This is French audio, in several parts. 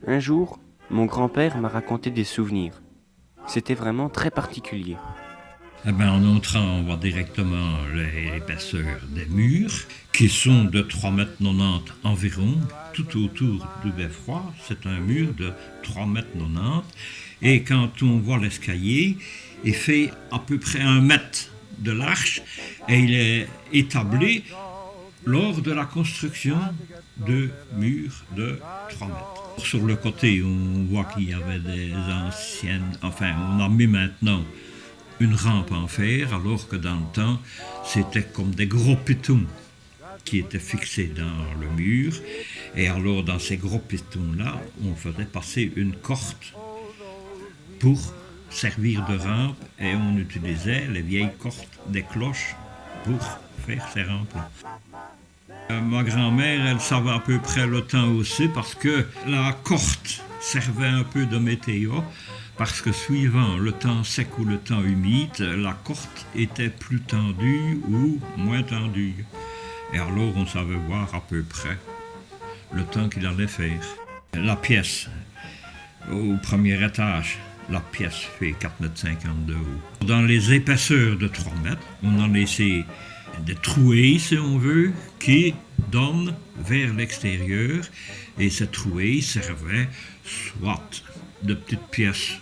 Un jour, mon grand-père m'a raconté des souvenirs. C'était vraiment très particulier. Eh ben, en entrant, on voit directement l'épaisseur des murs, qui sont de 3,90 m environ, tout autour du beffroi. C'est un mur de 3,90 m. Et quand on voit l'escalier, il fait à peu près 1 mètre de l'arche, et il est établi lors de la construction de murs de 3 mètres. Sur le côté, on voit qu'il y avait des anciennes... Enfin, on a mis maintenant une rampe en fer, alors que dans le temps, c'était comme des gros pitons qui étaient fixés dans le mur. Et alors, dans ces gros pitons-là, on faisait passer une corde pour servir de rampe, et on utilisait les vieilles cordes des cloches pour faire ces rampes-là. Ma grand-mère, elle savait à peu près le temps aussi, parce que la corde servait un peu de météo, parce que suivant le temps sec ou le temps humide, la corde était plus tendue ou moins tendue. Et alors on savait voir à peu près le temps qu'il allait faire. La pièce, au premier étage, la pièce fait 4,50 m de haut. Dans les épaisseurs de 3 mètres, on a laissé des trouées, si on veut, qui donnent vers l'extérieur. Et ces trouées servaient soit de petites pièces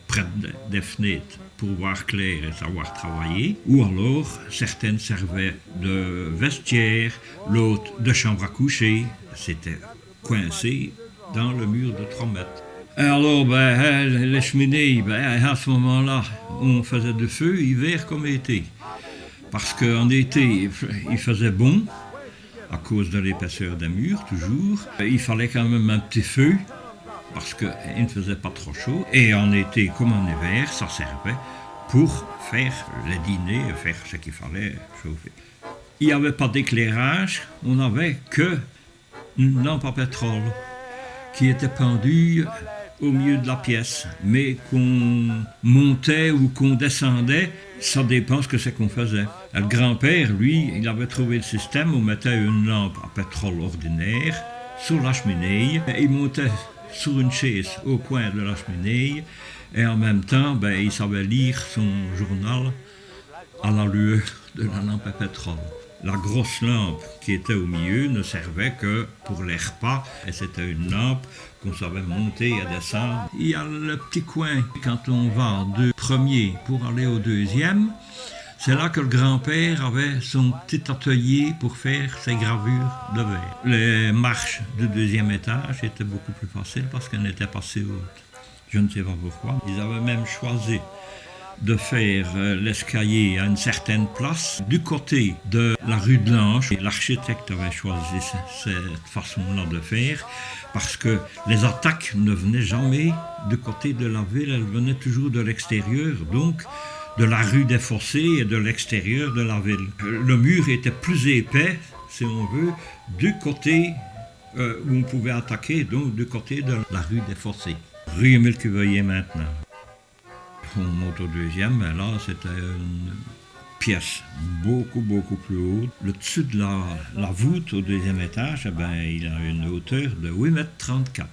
près des fenêtres pour voir clair et savoir travailler, ou alors certaines servaient de vestiaire, l'autre de chambre à coucher. C'était coincé dans le mur de 3 mètres. Et alors, les cheminées, à ce moment-là, on faisait du feu, hiver comme été. Parce qu'en été, il faisait bon, à cause de l'épaisseur des murs, toujours. Il fallait quand même un petit feu, parce qu'il ne faisait pas trop chaud. Et en été comme en hiver, ça servait pour faire les dîners, faire ce qu'il fallait chauffer. Il n'y avait pas d'éclairage, on n'avait que une lampe à pétrole qui était pendue au milieu de la pièce, mais qu'on montait ou qu'on descendait, ça dépend ce que c'est qu'on faisait. Le grand-père, lui, il avait trouvé le système, on mettait une lampe à pétrole ordinaire sur la cheminée, et il montait sur une chaise au coin de la cheminée, et en même temps, il savait lire son journal à la lueur de la lampe à pétrole. La grosse lampe qui était au milieu ne servait que pour les repas, et c'était une lampe qu'on savait monter et descendre. Il y a le petit coin, quand on va du premier pour aller au deuxième, c'est là que le grand-père avait son petit atelier pour faire ses gravures de verre. Les marches du deuxième étage étaient beaucoup plus faciles parce qu'elles n'étaient pas si hautes. Je ne sais pas pourquoi. Ils avaient même choisi de faire l'escalier à une certaine place du côté de la rue de l'Anche. L'architecte avait choisi cette façon-là de faire parce que les attaques ne venaient jamais du côté de la ville, elles venaient toujours de l'extérieur, donc de la rue des Fossés et de l'extérieur de la ville. Le mur était plus épais, si on veut, du côté où on pouvait attaquer, donc du côté de la rue des Fossés. Rue Émile Cuvelier maintenant. On monte au deuxième, là c'était une pièce beaucoup plus haute. Le dessus de la voûte au deuxième étage, il a une hauteur de 8,34 m.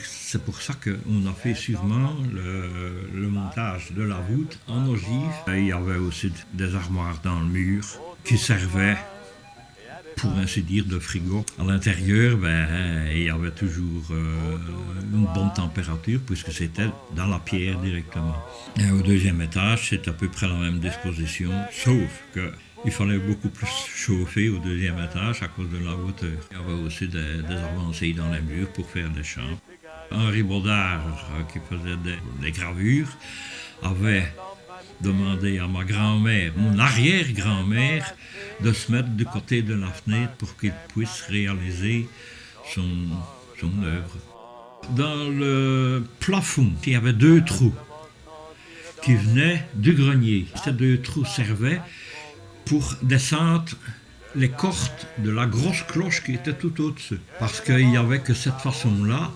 C'est pour ça qu'on a fait sûrement le montage de la voûte en ogive. Il y avait aussi des armoires dans le mur qui servaient, pour ainsi dire, de frigo. À l'intérieur, il y avait toujours une bonne température puisque c'était dans la pierre directement. Et au deuxième étage, c'est à peu près la même disposition, sauf qu'il fallait beaucoup plus chauffer au deuxième étage à cause de la hauteur. Il y avait aussi des avancées dans les murs pour faire des champs. Henri Baudard, qui faisait des gravures, avait demandé à ma grand-mère, mon arrière-grand-mère, de se mettre du côté de la fenêtre pour qu'il puisse réaliser son œuvre. Dans le plafond, il y avait 2 trous qui venaient du grenier. Ces 2 trous servaient pour descendre les cordes de la grosse cloche qui était tout au-dessus. Parce qu'il n'y avait que cette façon-là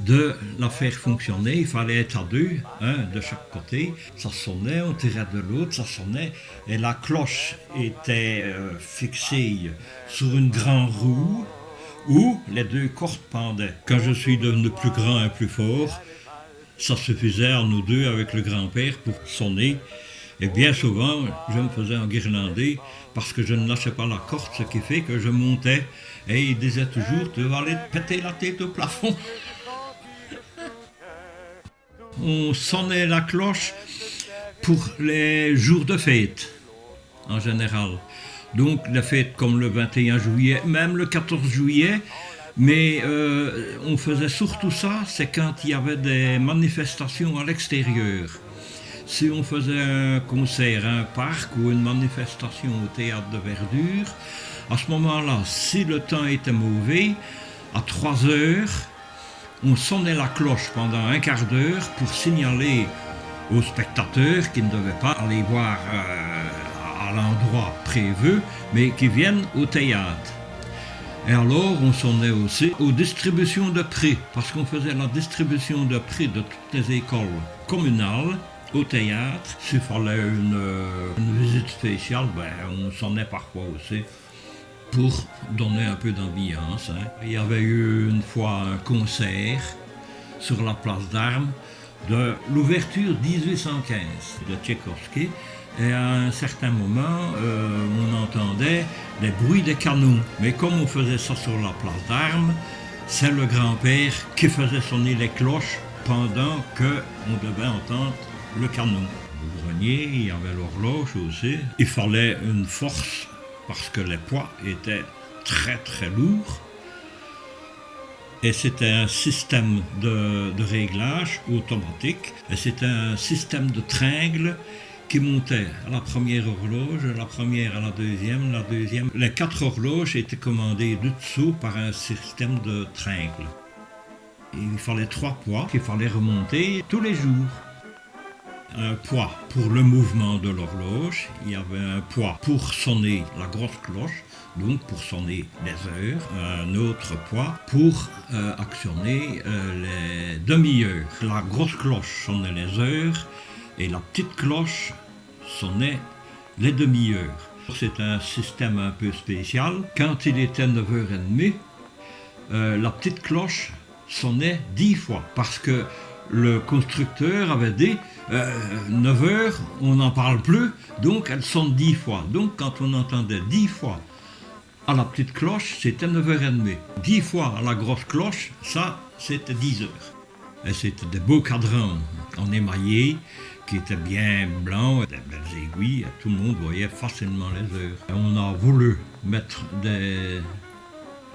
de la faire fonctionner. Il fallait être à 2, un de chaque côté. Ça sonnait, on tirait de l'autre, ça sonnait. Et la cloche était fixée sur une grande roue où les deux cordes pendaient. Quand je suis devenu plus grand et plus fort, ça suffisait à nous deux avec le grand-père pour sonner. Et bien souvent, je me faisais enguirlander parce que je ne lâchais pas la corde, ce qui fait que je montais. Et il disait toujours, tu vas aller te péter la tête au plafond. On sonnait la cloche pour les jours de fête, en général. Donc les fêtes comme le 21 juillet, même le 14 juillet, mais on faisait surtout ça, c'est quand il y avait des manifestations à l'extérieur. Si on faisait un concert à un parc ou une manifestation au théâtre de Verdure, à ce moment-là, si le temps était mauvais, à 3 heures, on sonnait la cloche pendant un quart d'heure pour signaler aux spectateurs qui ne devaient pas aller voir à l'endroit prévu, mais qui viennent au théâtre. Et alors, on sonnait aussi aux distributions de prix, parce qu'on faisait la distribution de prix de toutes les écoles communales au théâtre. S'il fallait une visite spéciale, on sonnait parfois aussi pour donner un peu d'ambiance. Il y avait eu une fois un concert sur la place d'Armes de l'ouverture 1815 de Tchaïkovski. Et à un certain moment, on entendait les bruits des canons. Mais comme on faisait ça sur la place d'Armes, c'est le grand-père qui faisait sonner les cloches pendant qu'on devait entendre le canon. Au grenier, il y avait l'horloge aussi. Il fallait une force parce que les poids étaient très très lourds. Et c'était un système de réglage automatique. Et c'était un système de tringles qui montait à la première horloge, la première à la deuxième. Les 4 horloges étaient commandées du dessous par un système de tringles. Il fallait 3 poids qu'il fallait remonter tous les jours. Un poids pour le mouvement de l'horloge, il y avait un poids pour sonner la grosse cloche, donc pour sonner les heures, un autre poids pour actionner les demi-heures. La grosse cloche sonnait les heures et la petite cloche sonnait les demi-heures. C'est un système un peu spécial. Quand il était 9h30, la petite cloche sonnait 10 fois parce que le constructeur avait dit 9h, on n'en parle plus, donc elle sonne 10 fois. Donc quand on entendait 10 fois à la petite cloche, c'était 9h30. 10 fois à la grosse cloche, ça, c'était 10h. Et c'était des beaux cadrans en émaillé qui étaient bien blancs, des belles aiguilles, et tout le monde voyait facilement les heures. Et on a voulu mettre des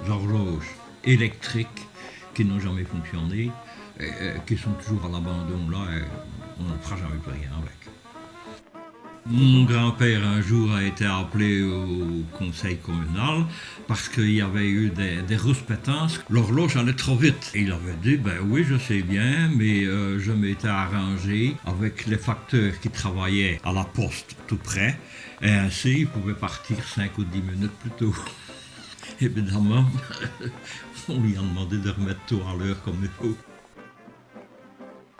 horloges électriques qui n'ont jamais fonctionné, qui sont toujours à l'abandon là, et on ne fera jamais plus rien avec. Mon grand-père un jour a été appelé au conseil communal parce qu'il y avait eu des rouspétances. L'horloge allait trop vite. Et il avait dit, oui je sais bien, mais je m'étais arrangé avec les facteurs qui travaillaient à la poste tout près, et ainsi ils pouvaient partir 5 ou 10 minutes plus tôt. Évidemment, on lui a demandé de remettre tout à l'heure comme il faut.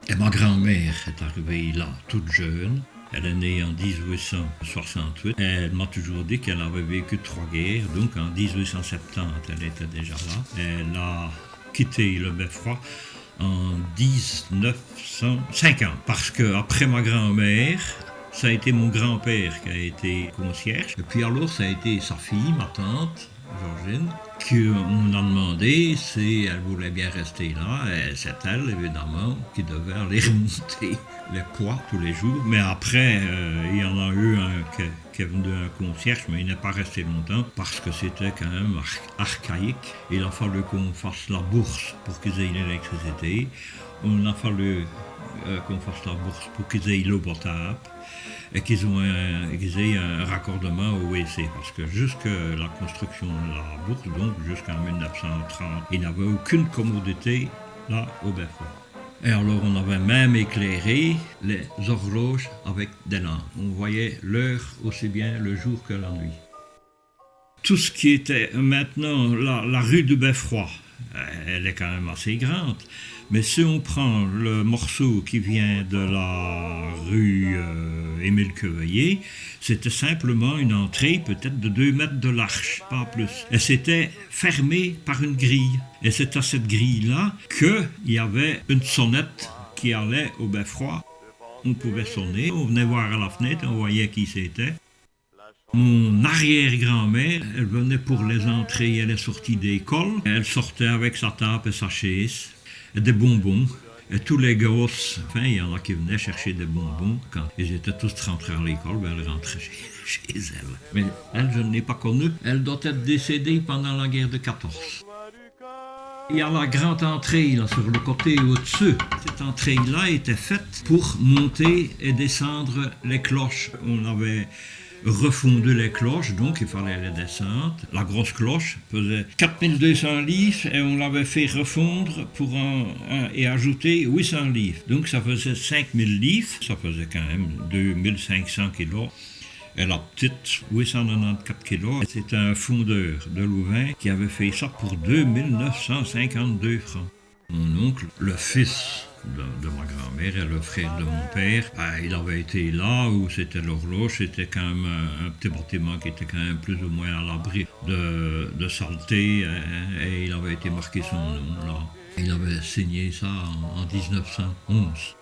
Et ma grand-mère est arrivée là, toute jeune. Elle est née en 1868. Elle m'a toujours dit qu'elle avait vécu 3 guerres. Donc en 1870, elle était déjà là. Elle a quitté le Beffroi en 1950. Parce qu'après ma grand-mère, ça a été mon grand-père qui a été concierge. Et puis alors, ça a été sa fille, ma tante, Georgine, qu'on a demandé si elle voulait bien rester là. Et c'est elle, évidemment, qui devait aller remonter les poids tous les jours. Mais après, il y en a eu un qui est venu un concierge, mais il n'est pas resté longtemps parce que c'était quand même archaïque. Il a fallu qu'on fasse la bourse pour qu'ils aient l'électricité. On a fallu qu'on fasse la bourse pour qu'ils aient l'eau potable et qu'ils aient un raccordement au WC, parce que jusqu'à la construction de la bourse, donc jusqu'en 1930, il n'y avait aucune commodité là au Beffroi. Et alors on avait même éclairé les horloges avec des lampes. On voyait l'heure aussi bien le jour que la nuit. Tout ce qui était maintenant la rue du Beffroi, elle est quand même assez grande. Mais si on prend le morceau qui vient de la rue Émile Queveillé, c'était simplement une entrée peut-être de 2 mètres de l'arche, pas plus. Et c'était fermé par une grille. Et c'est à cette grille-là qu'il y avait une sonnette qui allait au beffroi. On pouvait sonner, on venait voir à la fenêtre, on voyait qui c'était. Mon arrière-grand-mère, elle venait pour les entrées et les sorties d'école. Elle sortait avec sa table et sa chaise, et des bonbons. Et tous les gosses, enfin, il y en a qui venaient chercher des bonbons. Quand ils étaient tous rentrés à l'école, ben, elle rentrait chez elle. Mais elle, je ne l'ai pas connue. Elle doit être décédée pendant la guerre de 14. Il y a la grande entrée là, sur le côté au-dessus. Cette entrée-là était faite pour monter et descendre les cloches. On avait refondu les cloches, donc il fallait les descendre. La grosse cloche pesait 4200 livres et on l'avait fait refondre et ajouter 800 livres. Donc ça faisait 5000 livres, ça faisait quand même 2500 kilos. Et la petite, 894 kilos, c'était un fondeur de Louvain qui avait fait ça pour 2952 francs. Mon oncle, le fils de ma grand-mère et le frère de mon père, il avait été là où c'était l'horloge, c'était quand même un petit bâtiment qui était quand même plus ou moins à l'abri de saleté, et il avait été marqué son nom là. Il avait signé ça en 1911.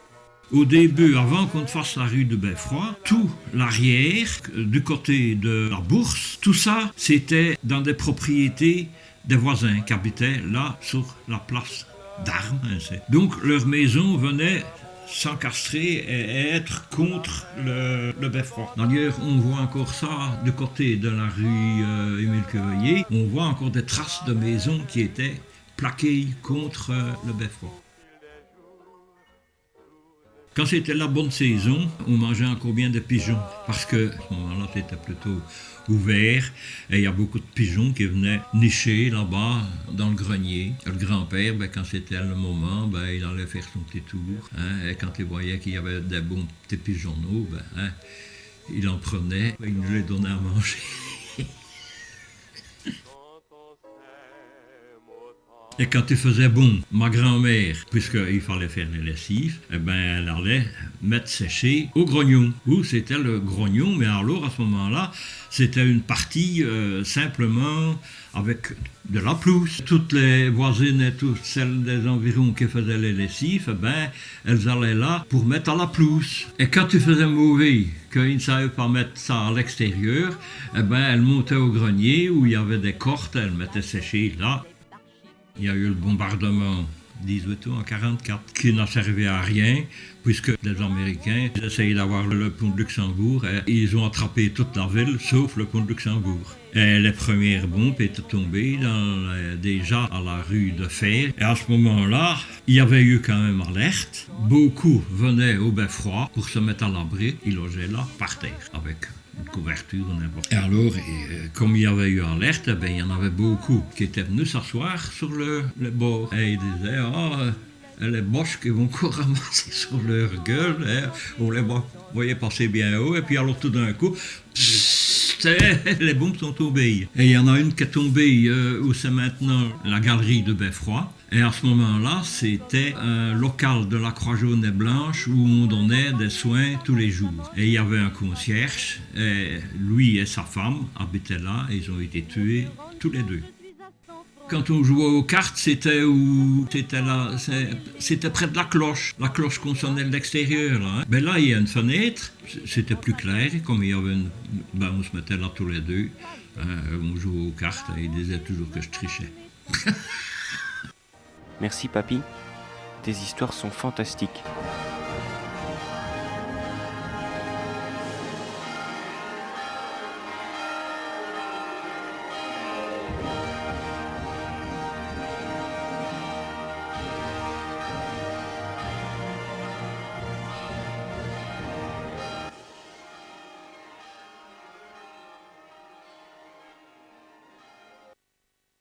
Au début, avant qu'on fasse la rue de Beffroi, tout l'arrière, du côté de la bourse, tout ça, c'était dans des propriétés des voisins qui habitaient là, sur la place d'Armes. Donc, leur maison venait s'encastrer et être contre le Beffroi. D'ailleurs, on voit encore ça du côté de la rue Émile Queveillé. On voit encore des traces de maisons qui étaient plaquées contre le Beffroi. Quand c'était la bonne saison, on mangeait encore bien des pigeons, parce que à ce moment-là, c'était plutôt ouvert, et il y a beaucoup de pigeons qui venaient nicher là-bas dans le grenier. Le grand-père, quand c'était le moment, il allait faire son petit tour, et quand il voyait qu'il y avait des bons petits pigeonneaux, il en prenait, il nous les donnait à manger. Et quand il faisait bon, ma grand-mère, puisqu'il fallait faire les lessives, elle allait mettre sécher au grognon. Où c'était le grognon, mais alors à ce moment-là, c'était une partie simplement avec de la pelouse. Toutes les voisines et toutes celles des environs qui faisaient les lessives, elles allaient là pour mettre à la pelouse. Et quand il faisait mauvais, qu'ils ne savaient pas mettre ça à l'extérieur, elles montaient au grenier où il y avait des cordes, elles mettaient sécher là. Il y a eu le bombardement 18 août en 1944 qui n'a servi à rien puisque les Américains essayaient d'avoir le pont de Luxembourg et ils ont attrapé toute la ville sauf le pont de Luxembourg. Et les premières bombes étaient tombées déjà à la rue de Fer. Et à ce moment-là, il y avait eu quand même alerte. Beaucoup venaient au Beffroi pour se mettre à l'abri. Ils logeaient là par terre avec une couverture ou n'importe. Et alors, comme il y avait eu alerte, il y en avait beaucoup qui étaient venus s'asseoir sur le bord. Et ils disaient, les boches qui vont encore ramasser sur leur gueule, on les voyait passer bien haut, et puis alors tout d'un coup, les bombes sont tombées. Et il y en a une qui est tombée où c'est maintenant la galerie de Beffroi. Et à ce moment-là, c'était un local de la Croix-Jaune et Blanche où on donnait des soins tous les jours. Et il y avait un concierge, et lui et sa femme habitaient là, et ils ont été tués tous les deux. Quand on jouait aux cartes, c'était près de la cloche qu'on sonnait de l'extérieur. Là, là, il y a une fenêtre, c'était plus clair, comme il y avait on se mettait là tous les deux, on jouait aux cartes, et il disait toujours que je trichais. Merci papy, tes histoires sont fantastiques.